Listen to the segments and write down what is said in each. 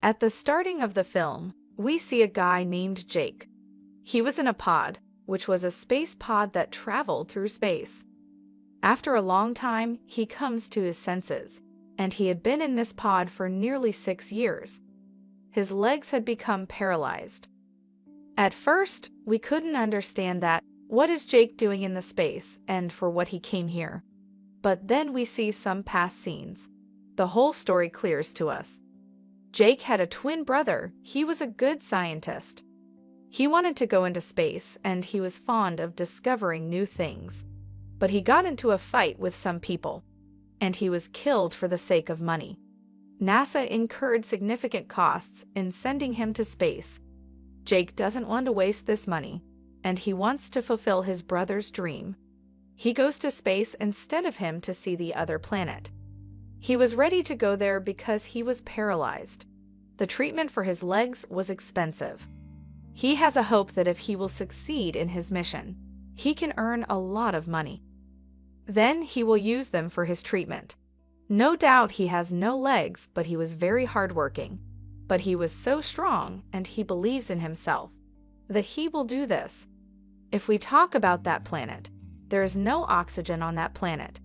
At the starting of the film, we see a guy named Jake. He was in a pod, which was a space pod that traveled through space. After a long time, he comes to his senses, and he had been in this pod for nearly 6 years. His legs had become paralyzed. At first, we couldn't understand that. What is Jake doing in the space and for what he came here? But then we see some past scenes. The whole story clears to us. Jake had a twin brother. He was a good scientist. He wanted to go into space and he was fond of discovering new things. But he got into a fight with some people, and he was killed for the sake of money. NASA incurred significant costs in sending him to space. Jake doesn't want to waste this money, and he wants to fulfill his brother's dream. He goes to space instead of him to see the other planet. He was ready to go there because he was paralyzed. The treatment for his legs was expensive. He has a hope that if he will succeed in his mission, he can earn a lot of money. Then he will use them for his treatment. No doubt he has no legs, but he was very hardworking. But he was so strong, and he believes in himself, that he will do this. If we talk about that planet, there is no oxygen on that planet.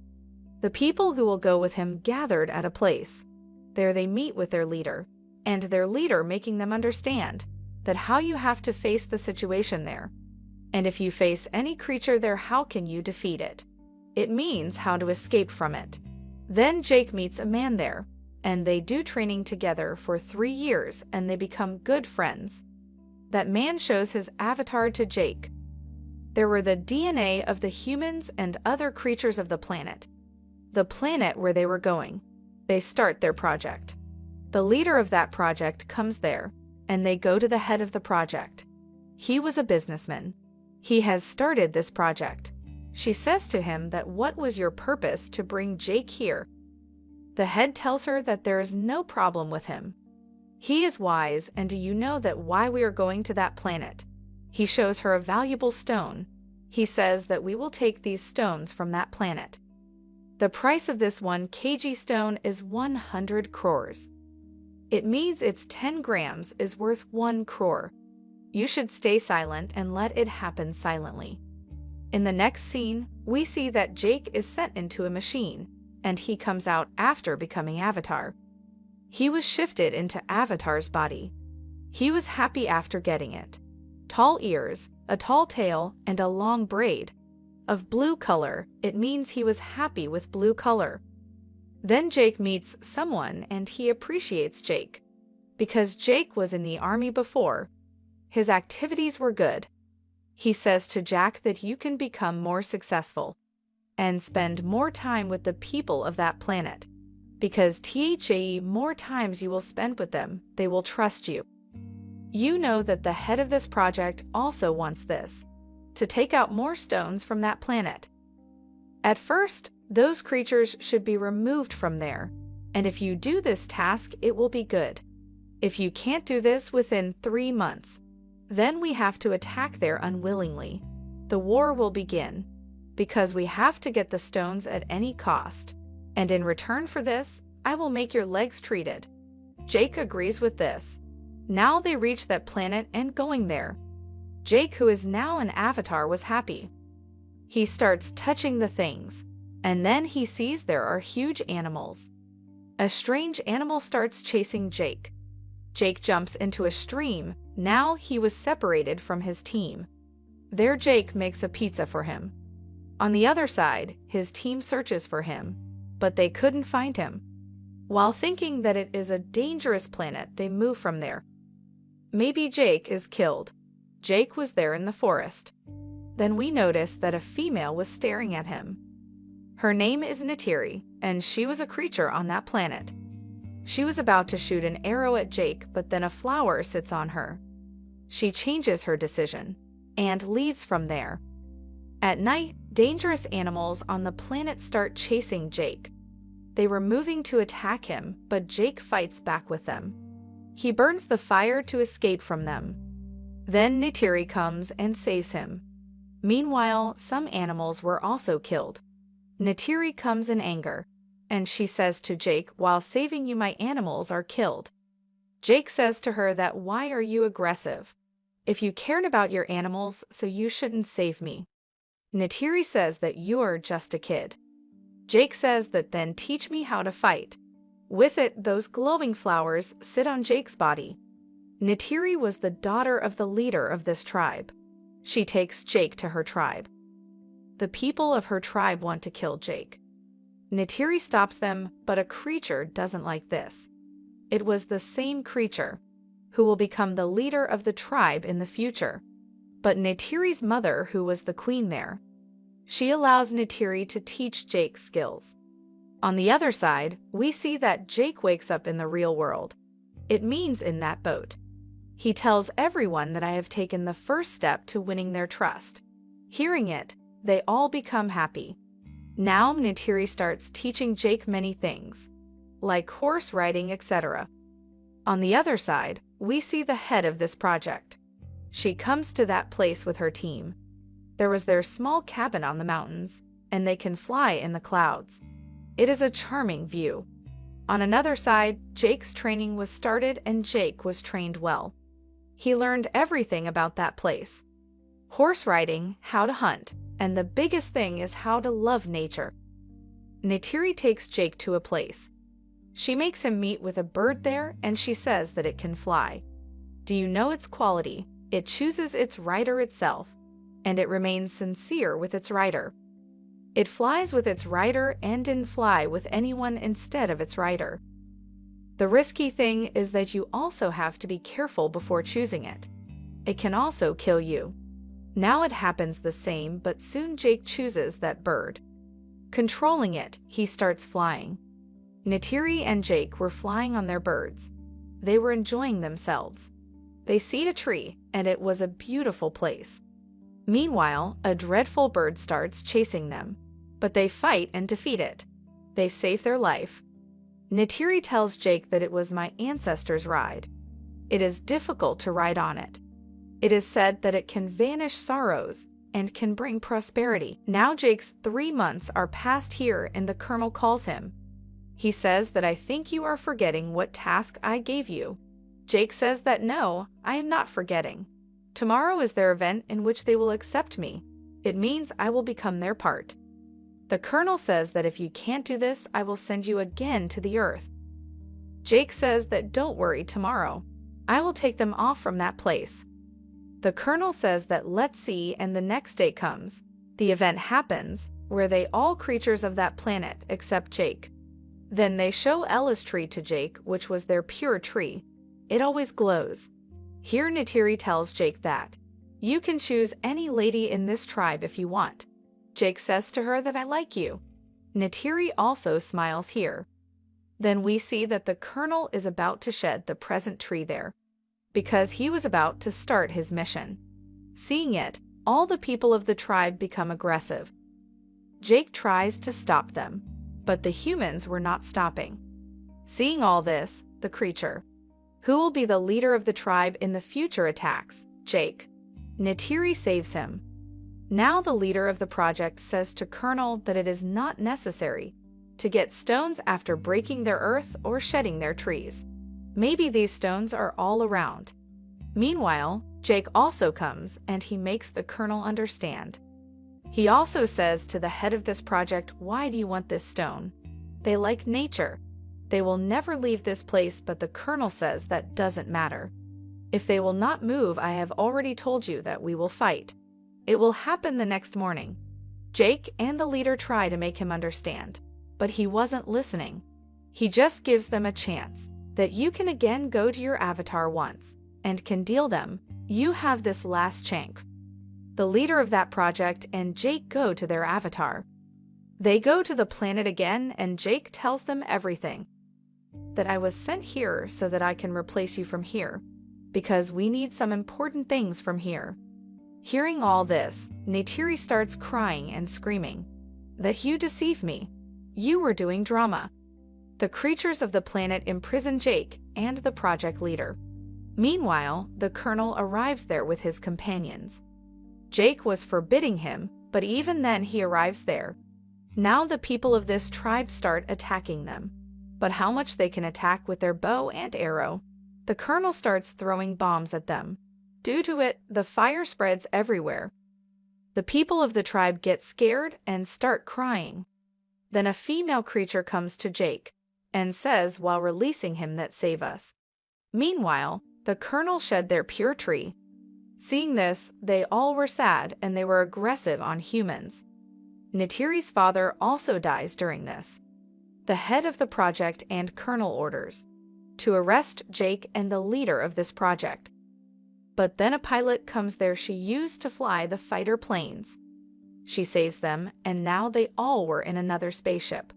The people who will go with him gathered at a place. There they meet with their leader, and their leader making them understand that how you have to face the situation there. And if you face any creature there, how can you defeat it? It means how to escape from it. Then Jake meets a man there, and they do training together for 3 years, and they become good friends. That man shows his avatar to Jake. There were the DNA of the humans and other creatures of the planet where they were going. They start their project. The leader of that project comes there, and they go to the head of the project. He was a businessman. He has started this project. She says to him that what was your purpose to bring Jake here? The head tells her that there is no problem with him. He is wise, and do you know that why we are going to that planet? He shows her a valuable stone. He says that we will take these stones from that planet. The price of this 1 kg stone is 100 crores. It means its 10 grams is worth 1 crore. You should stay silent and let it happen silently. In the next scene, we see that Jake is sent into a machine, and he comes out after becoming Avatar. He was shifted into Avatar's body. He was happy after getting it. Tall ears, a tall tail, and a long braid. Of blue color, it means he was happy with blue color. Then Jake meets someone and he appreciates Jake. Because Jake was in the army before, his activities were good. He says to Jack that you can become more successful and spend more time with the people of that planet. Because more times you will spend with them, they will trust you. You know that the head of this project also wants this, to take out more stones from that planet. At first, those creatures should be removed from there, and if you do this task, it will be good. If you can't do this within 3 months, then we have to attack there unwillingly. The war will begin, because we have to get the stones at any cost. And in return for this, I will make your legs treated. Jake agrees with this. Now they reach that planet and going there. Jake, who is now an avatar, was happy. He starts touching the things, and then he sees there are huge animals. A strange animal starts chasing Jake. Jake jumps into a stream. Now he was separated from his team. There Jake makes a pizza for him. On the other side, his team searches for him, but they couldn't find him. While thinking that it is a dangerous planet, they move from there. Maybe Jake is killed. Jake was there in the forest. Then we notice that a female was staring at him. Her name is Neytiri, and she was a creature on that planet. She was about to shoot an arrow at Jake, but then a flower sits on her. She changes her decision and leaves from there. At night, dangerous animals on the planet start chasing Jake. They were moving to attack him, but Jake fights back with them. He burns the fire to escape from them. Then Neytiri comes and saves him. Meanwhile, some animals were also killed. Neytiri comes in anger, and she says to Jake, "While saving you, my animals are killed." Jake says to her that why are you aggressive? If you cared about your animals, so you shouldn't save me. Neytiri says that you're just a kid. Jake says that then teach me how to fight. With it, those glowing flowers sit on Jake's body. Neytiri was the daughter of the leader of this tribe. She takes Jake to her tribe. The people of her tribe want to kill Jake. Neytiri stops them, but a creature doesn't like this. It was the same creature who will become the leader of the tribe in the future. But Neytiri's mother, who was the queen there, she allows Neytiri to teach Jake skills. On the other side, we see that Jake wakes up in the real world. It means in that boat. He tells everyone that I have taken the first step to winning their trust. Hearing it, they all become happy. Now Neytiri starts teaching Jake many things, like horse riding, etc. On the other side, we see the head of this project. She comes to that place with her team. There was their small cabin on the mountains, and they can fly in the clouds. It is a charming view. On another side, Jake's training was started and Jake was trained well. He learned everything about that place. Horse riding, how to hunt, and the biggest thing is how to love nature. Neytiri takes Jake to a place. She makes him meet with a bird there and she says that it can fly. Do you know its quality? It chooses its rider itself, and it remains sincere with its rider. It flies with its rider and didn't fly with anyone instead of its rider. The risky thing is that you also have to be careful before choosing it. It can also kill you. Now it happens the same, but soon Jake chooses that bird. Controlling it, he starts flying. Neytiri and Jake were flying on their birds. They were enjoying themselves. They see a tree, and it was a beautiful place. Meanwhile, a dreadful bird starts chasing them, but they fight and defeat it. They save their life. Neytiri tells Jake that it was my ancestors' ride. It is difficult to ride on it. It is said that it can vanish sorrows and can bring prosperity. Now Jake's 3 months are past here and the colonel calls him. He says that I think you are forgetting what task I gave you. Jake says that no, I am not forgetting. Tomorrow is their event in which they will accept me. It means I will become their part. The colonel says that if you can't do this, I will send you again to the earth. Jake says that don't worry, tomorrow I will take them off from that place. The colonel says that let's see, and the next day comes. The event happens, where they all creatures of that planet except Jake. Then they show Ella's tree to Jake, which was their pure tree. It always glows. Here Neytiri tells Jake that you can choose any lady in this tribe if you want. Jake says to her that I like you. Neytiri also smiles here. Then we see that the colonel is about to shed the present tree there, because he was about to start his mission. Seeing it, all the people of the tribe become aggressive. Jake tries to stop them, but the humans were not stopping. Seeing all this, the creature, who will be the leader of the tribe in the future, attacks Jake. Neytiri saves him. Now the leader of the project says to Colonel that it is not necessary to get stones after breaking their earth or shedding their trees. Maybe these stones are all around. Meanwhile, Jake also comes and he makes the colonel understand. He also says to the head of this project, why do you want this stone? They like nature. They will never leave this place, but the colonel says that doesn't matter. If they will not move, I have already told you that we will fight. It will happen the next morning. Jake and the leader try to make him understand, but he wasn't listening. He just gives them a chance that you can again go to your avatar once and can deal them. You have this last chance. The leader of that project and Jake go to their avatar. They go to the planet again and Jake tells them everything. That I was sent here so that I can replace you from here, because we need some important things from here. Hearing all this, Neytiri starts crying and screaming. That you deceived me. You were doing drama. The creatures of the planet imprison Jake and the project leader. Meanwhile, the colonel arrives there with his companions. Jake was forbidding him, but even then he arrives there. Now the people of this tribe start attacking them. But how much they can attack with their bow and arrow, The colonel starts throwing bombs at them. Due to it, the fire spreads everywhere. The people of the tribe get scared and start crying. Then a female creature comes to Jake and says while releasing him that save us. Meanwhile, the colonel shed their pure tree. Seeing this, they all were sad and they were aggressive on humans. Neytiri's father also dies during this. The head of the project and colonel orders to arrest Jake and the leader of this project. But then a pilot comes there she used to fly the fighter planes. She saves them, and now they all were in another spaceship.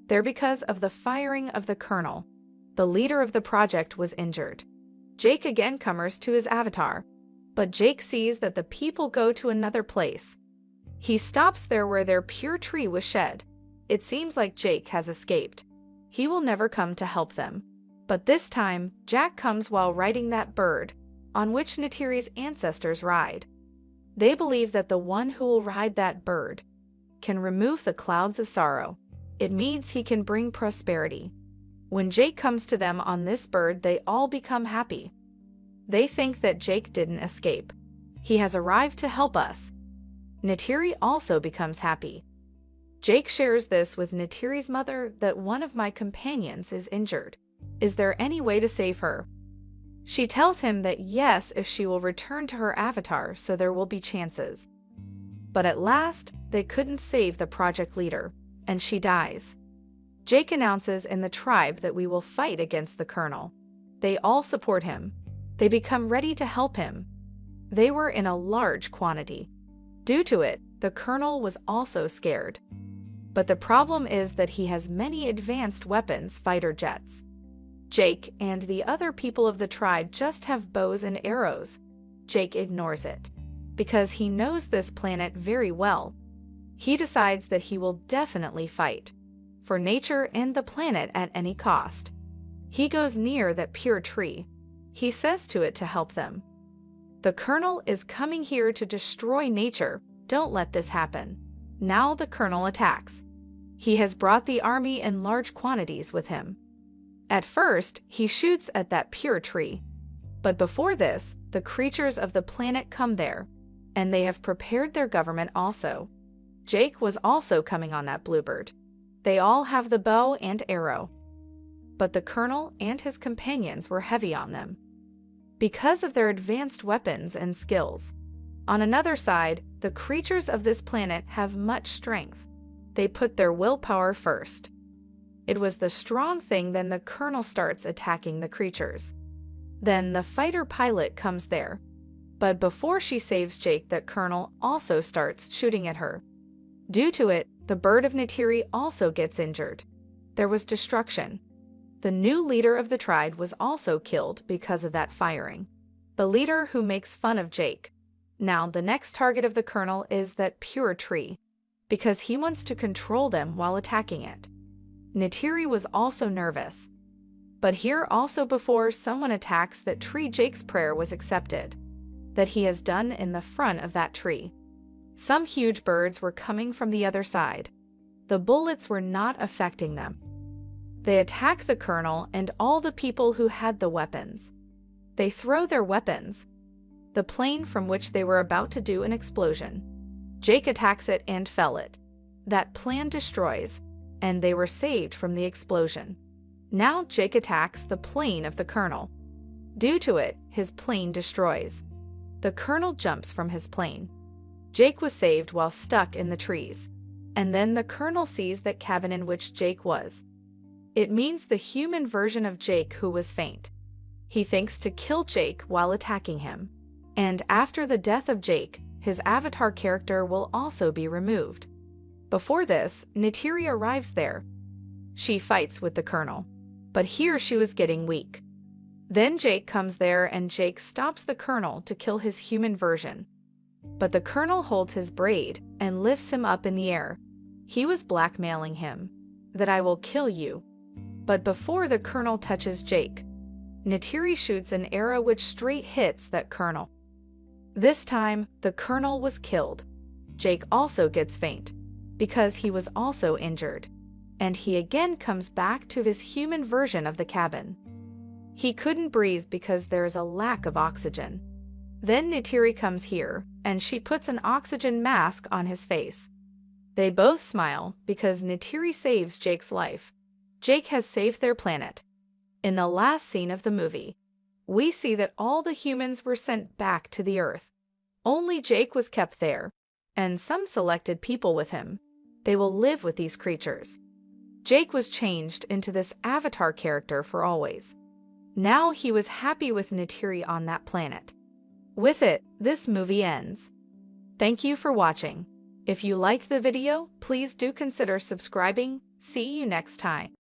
There, because of the firing of the colonel, the leader of the project was injured. Jake again comes to his avatar, but Jake sees that the people go to another place. He stops there where their pure tree was shed. It seems like Jake has escaped. He will never come to help them. But this time, Jack comes while riding that bird, on which Neytiri's ancestors ride. They believe that the one who will ride that bird can remove the clouds of sorrow. It means he can bring prosperity. When Jake comes to them on this bird, they all become happy. They think that Jake didn't escape. He has arrived to help us. Neytiri also becomes happy. Jake shares this with Neytiri's mother that one of my companions is injured. Is there any way to save her? She tells him that yes, if she will return to her avatar, so there will be chances. But at last, they couldn't save the project leader, and she dies. Jake announces in the tribe that we will fight against the colonel. They all support him. They become ready to help him. They were in a large quantity. Due to it, the colonel was also scared. But the problem is that he has many advanced weapons, fighter jets. Jake and the other people of the tribe just have bows and arrows. Jake ignores it, because he knows this planet very well. He decides that he will definitely fight for nature and the planet at any cost. He goes near that pure tree. He says to it to help them. The colonel is coming here to destroy nature. Don't let this happen. Now the colonel attacks. He has brought the army in large quantities with him. At first, he shoots at that pure tree. But before this, the creatures of the planet come there, and they have prepared their government also. Jake was also coming on that bluebird. They all have the bow and arrow. But the colonel and his companions were heavy on them, because of their advanced weapons and skills. On another side, the creatures of this planet have much strength. They put their willpower first. It was the strong thing, then the colonel starts attacking the creatures. Then the fighter pilot comes there. But before she saves Jake, that colonel also starts shooting at her. Due to it, the bird of Neytiri also gets injured. There was destruction. The new leader of the tribe was also killed because of that firing. The leader who makes fun of Jake. Now the next target of the colonel is that pure tree, because he wants to control them while attacking it. Neytiri was also nervous. But here also, before someone attacks that tree, Jake's prayer was accepted, that he has done in the front of that tree. Some huge birds were coming from the other side. The bullets were not affecting them. They attack the colonel and all the people who had the weapons. They throw their weapons. The plane from which they were about to do an explosion. Jake attacks it and fell it. That plane destroys, and they were saved from the explosion. Now Jake attacks the plane of the colonel. Due to it, his plane destroys. The colonel jumps from his plane. Jake was saved while stuck in the trees. And then the colonel sees that cabin in which Jake was. It means the human version of Jake who was faint. He thinks to kill Jake while attacking him. And after the death of Jake, his avatar character will also be removed. Before this, Neytiri arrives there. She fights with the colonel. But here she was getting weak. Then Jake comes there and Jake stops the colonel to kill his human version. But the colonel holds his braid and lifts him up in the air. He was blackmailing him, that I will kill you. But before the colonel touches Jake, Neytiri shoots an arrow which straight hits that colonel. This time, the colonel was killed. Jake also gets faint, because he was also injured. And he again comes back to his human version of the cabin. He couldn't breathe because there's a lack of oxygen. Then Neytiri comes here, and she puts an oxygen mask on his face. They both smile because Neytiri saves Jake's life. Jake has saved their planet. In the last scene of the movie, we see that all the humans were sent back to the Earth. Only Jake was kept there, and some selected people with him. They will live with these creatures. Jake was changed into this avatar character for always. Now he was happy with Neytiri on that planet. With it, this movie ends. Thank you for watching. If you liked the video, please do consider subscribing. See you next time.